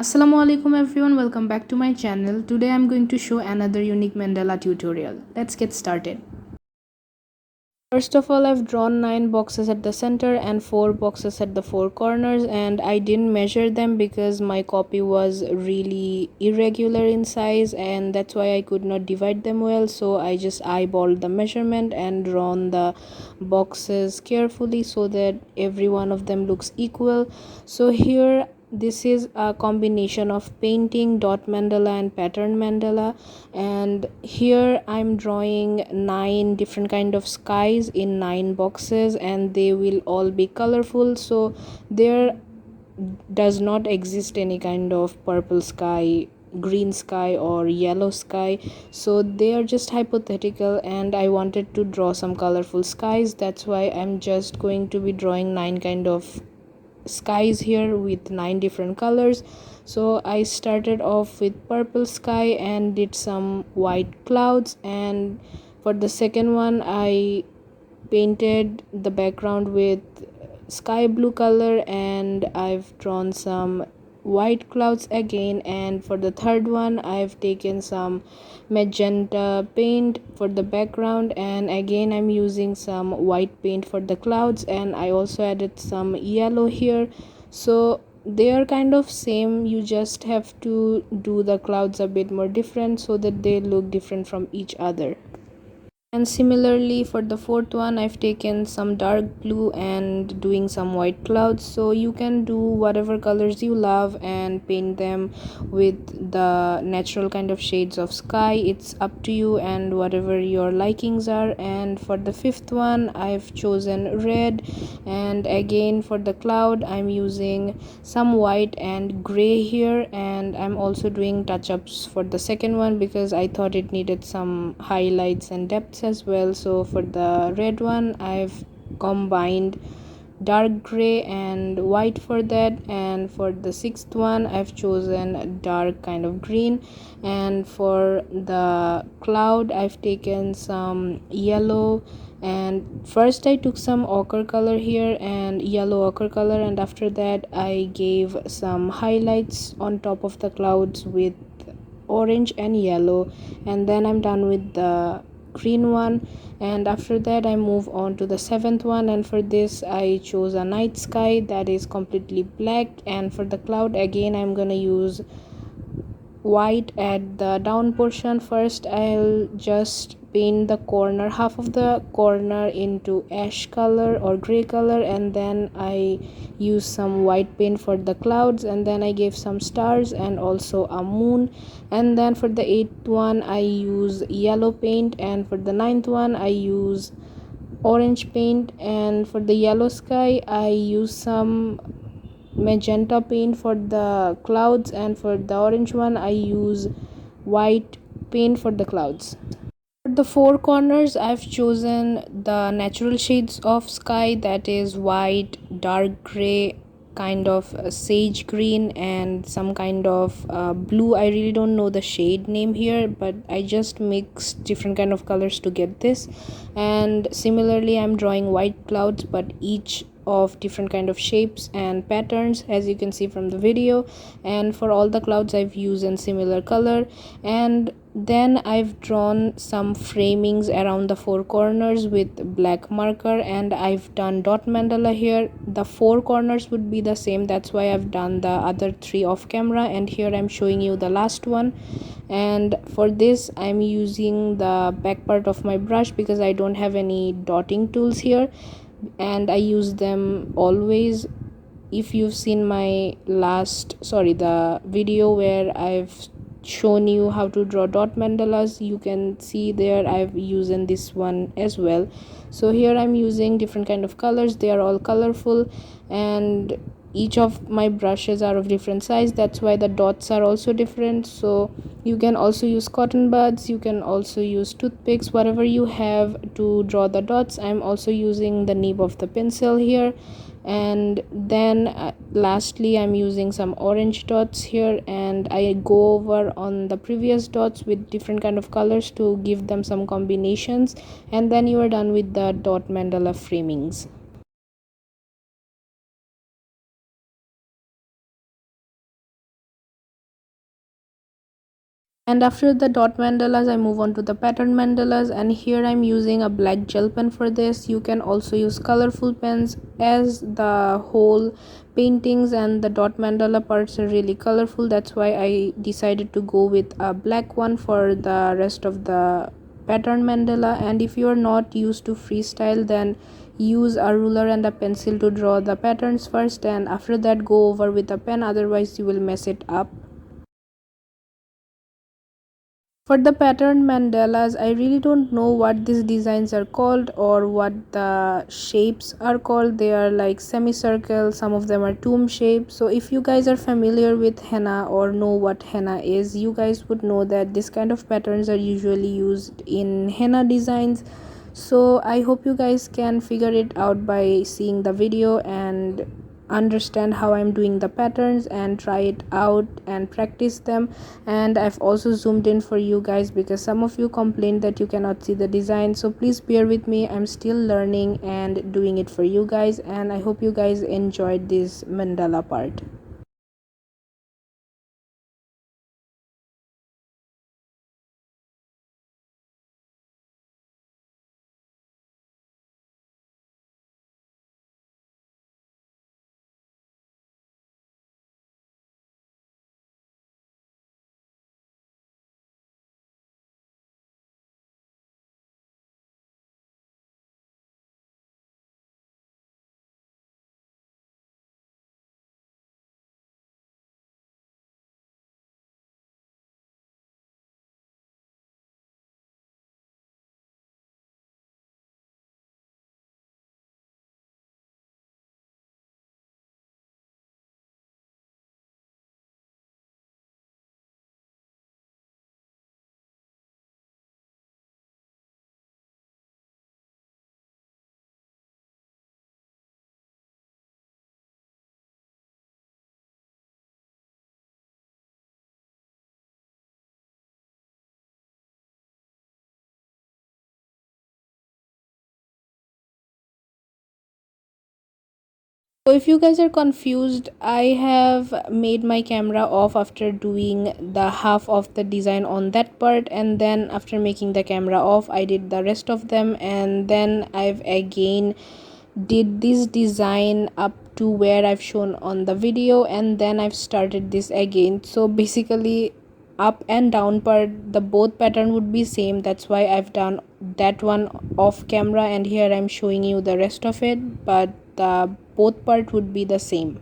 Assalamu alaikum everyone, welcome back to my channel. Today I'm going to show another unique mandala tutorial. Let's get started. First of all, I've drawn 9 boxes at the center and 4 boxes at the 4 corners, and I didn't measure them because my copy was really irregular in size and that's why I could not divide them well. So I just eyeballed the measurement and drawn the boxes carefully so that every one of them looks equal. So here this is a combination of painting, dot mandala and pattern mandala, and here I'm drawing 9 different kind of skies in 9 boxes and they will all be colorful. So there does not exist any kind of purple sky, green sky or yellow sky, so they are just hypothetical and I wanted to draw some colorful skies. That's why I'm just going to be drawing 9 kind of skies here with 9 different colors. So I started off with purple sky and did some white clouds, and for the second one I painted the background with sky blue color and I've drawn some white clouds again, and for the third one I've taken some magenta paint for the background and again I'm using some white paint for the clouds, and I also added some yellow here. So they are kind of same, you just have to do the clouds a bit more different so that they look different from each other. And similarly for the fourth one I've taken some dark blue and doing some white clouds. So you can do whatever colors you love and paint them with the natural kind of shades of sky. It's up to you and whatever your likings are. And for the fifth one I've chosen red, and again for the cloud I'm using some white and gray here, and I'm also doing touch-ups for the second one because I thought it needed some highlights and depths as well. So for the red one I've combined dark gray and white for that, and for the sixth one I've chosen dark kind of green, and for the cloud I've taken some yellow, and first I took some ochre color here and yellow ochre color, and after that I gave some highlights on top of the clouds with orange and yellow, and then I'm done with the green one. And after that I move on to the seventh one, and for this I chose a night sky that is completely black, and for the cloud again I'm gonna use white at the down portion. First I'll just paint the corner, half of the corner, into ash color or gray color, and then I use some white paint for the clouds, and then I gave some stars and also a moon. And then for the eighth one I use yellow paint, and for the ninth one I use orange paint, and for the yellow sky I use some magenta paint for the clouds, and for the orange one I use white paint for the clouds. For the four corners I've chosen the natural shades of sky, that is white, dark gray, kind of sage green, and some kind of blue. I really don't know the shade name here, but I just mixed different kind of colors to get this. And similarly I'm drawing white clouds, but each of different kind of shapes and patterns, as you can see from the video. And for all the clouds I've used in similar color, and then I've drawn some framings around the four corners with black marker, and I've done dot mandala here. The four corners would be the same, that's why I've done the other three off camera, and here I'm showing you the last one. And for this I'm using the back part of my brush because I don't have any dotting tools here, and I use them always. If you've seen my the video where I've shown you how to draw dot mandalas, you can see there I've used this one as well. So here I'm using different kind of colors, they are all colorful, and each of my brushes are of different size, that's why the dots are also different. So you can also use cotton buds, you can also use toothpicks, whatever you have to draw the dots. I'm also using the nib of the pencil here, and then lastly I'm using some orange dots here, and I go over on the previous dots with different kind of colors to give them some combinations, and then you are done with the dot mandala framings. And after the dot mandalas, I move on to the pattern mandalas, and here I'm using a black gel pen for this. You can also use colorful pens, as the whole paintings and the dot mandala parts are really colorful. That's why I decided to go with a black one for the rest of the pattern mandala. And if you are not used to freestyle, then use a ruler and a pencil to draw the patterns first, and after that go over with a pen, otherwise you will mess it up. For the pattern mandalas, I really don't know what these designs are called or what the shapes are called. They are like semicircle, some of them are tomb shape. So if you guys are familiar with henna or know what henna is, you guys would know that this kind of patterns are usually used in henna designs. So I hope you guys can figure it out by seeing the video and understand how I'm doing the patterns and try it out and practice them. And I've also zoomed in for you guys because some of you complained that you cannot see the design, so please bear with me. I'm still learning and doing it for you guys, and I hope you guys enjoyed this mandala part. So if you guys are confused, I have made my camera off after doing the half of the design on that part, and then after making the camera off, I did the rest of them, and then I've again did this design up to where I've shown on the video, and then I've started this again. So basically up and down part, the both pattern would be same. That's why I've done that one off camera, and here I'm showing you the rest of it, but the both part would be the same.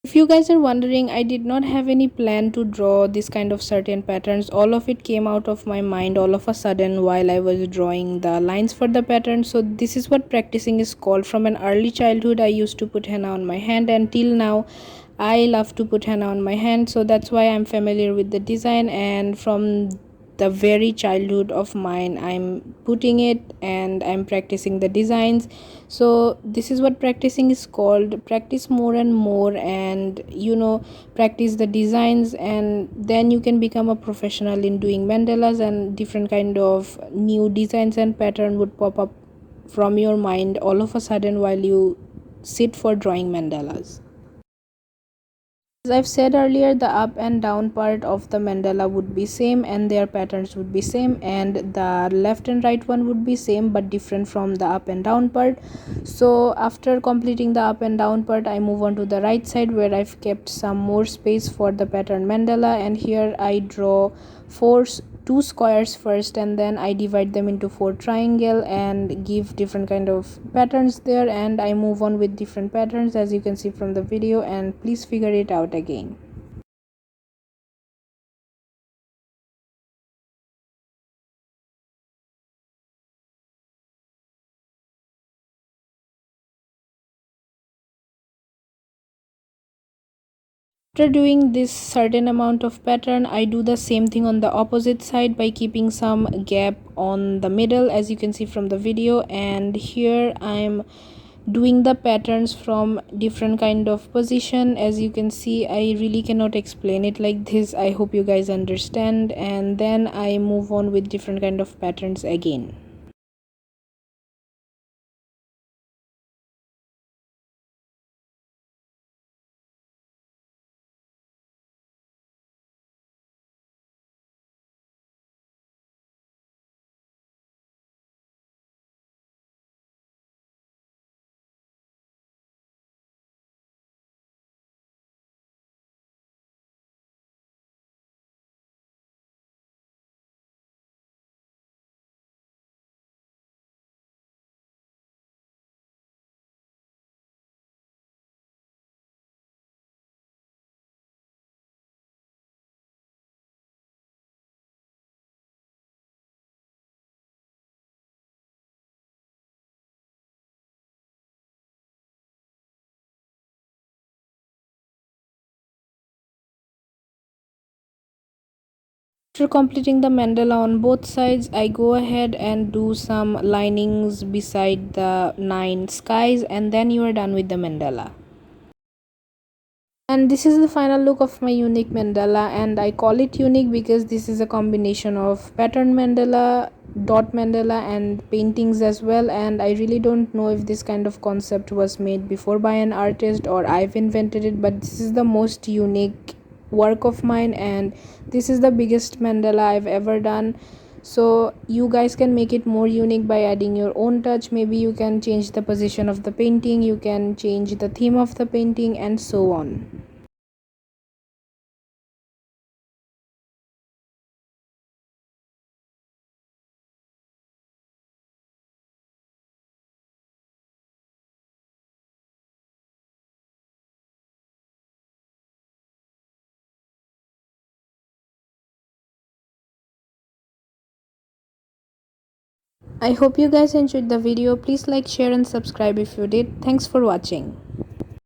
If you guys are wondering, I did not have any plan to draw this kind of certain patterns. All of it came out of my mind all of a sudden while I was drawing the lines for the pattern. So this is what practicing is called. From an early childhood, I used to put henna on my hand, and till now I love to put henna on my hand. So that's why I'm familiar with the design, and from the very childhood of mine I'm putting it and I'm practicing the designs. So this is what practicing is called. Practice more and more, and practice the designs, and then you can become a professional in doing mandalas, and different kind of new designs and pattern would pop up from your mind all of a sudden while you sit for drawing mandalas. As I've said earlier, the up and down part of the mandala would be same, and their patterns would be same, and the left and right one would be same but different from the up and down part. So after completing the up and down part, I move on to the right side where I've kept some more space for the pattern mandala, and here I draw two squares first, and then I divide them into four triangle and give different kind of patterns there, and I move on with different patterns as you can see from the video, and please figure it out again. After doing this certain amount of pattern, I do the same thing on the opposite side by keeping some gap on the middle as you can see from the video, and here I'm doing the patterns from different kind of position. As you can see, I really cannot explain it like this. I hope you guys understand, and then I move on with different kind of patterns again. After completing the mandala on both sides, I go ahead and do some linings beside the 9 skies, and then you are done with the mandala. And this is the final look of my unique mandala, and I call it unique because this is a combination of pattern mandala, dot mandala, and paintings as well. And I really don't know if this kind of concept was made before by an artist or I've invented it, but this is the most unique work of mine, and this is the biggest mandala I've ever done. So you guys can make it more unique by adding your own touch. Maybe you can change the position of the painting, you can change the theme of the painting, and so on. I hope you guys enjoyed the video. Please like, share and subscribe if you did. Thanks for watching.